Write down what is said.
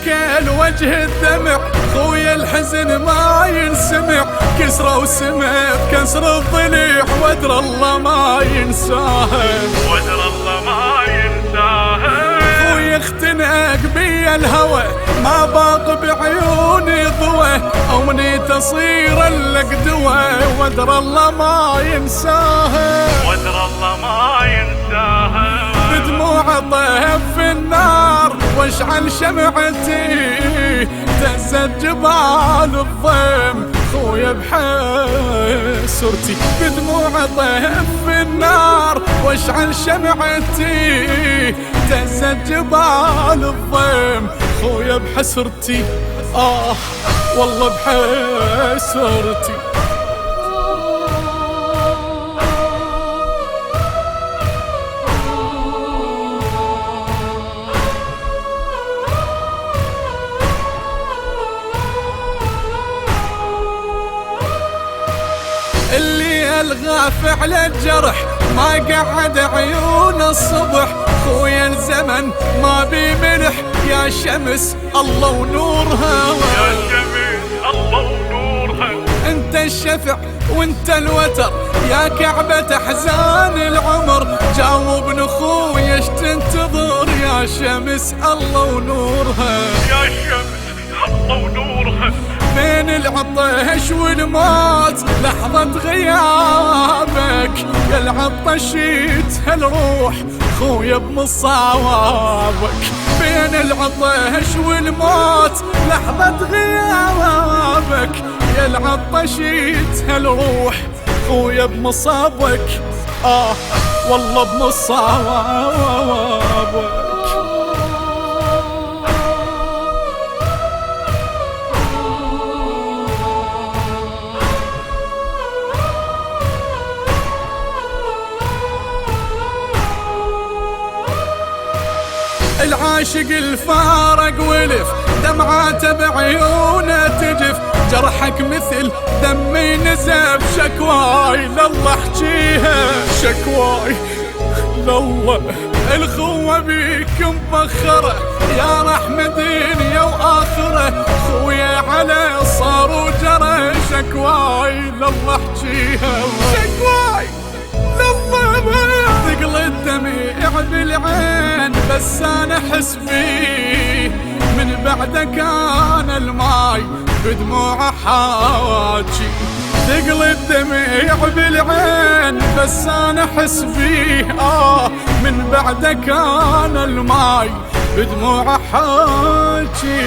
بكل وجه الدمع، خويا الحزن ما ينسمع، كسره وسمع كسر الضليع، وادرى الله ما ينساها، وادرى الله ما ينساها. خويا اختنق بي الهوى، ما باق بعيوني ضوى، امني تصير لك دوا، وادرى الله ما ينساها، وادرى الله ما ينساها. بدموع طهف في النار واشعل شمعتي، تهزت جبال الضيم خويا بحسرتي، بدموع طهف في النار واشعل شمعتي، تهزت جبال الضيم خويا بحسرتي، والله بحسرتي. اللي ألغى فعل الجرح ما قعد عيون الصبح، خويا الزمن ما بي ملح، يا شمس الله ونورها، يا شمس الله ونورها. انت الشفع وانت الوتر، يا كعبة احزان العمر، جاوبني خويا ايش تنتظر، يا شمس الله ونورها، يا شمس الله ونورها. بين العطش والموت لحظة غيابك، يا العطشيت هالروح خويا بمصابك، بين العطش والموت لحظة غيابك، يا العطشيت هالروح خويا بمصابك، والله بمصابك. العاشق الفارق ولف، دمعاته بعيونه تجف، جرحك مثل دمي نزف، شكواي لله احجيها، شكواي لله، الخوة بيك مبخرة، يا رحمة دنيا وآخرة، خويا على صار وجرى، شكواي لله احجيها، شكواي لله، ثقل الدميع بالعين بس انا احس بيه، من بعدك انا الماي بدموع حاجي، ثقل الدميع بالعين بس انا احس بيه، من بعدك انا الماي بدموع حاجي.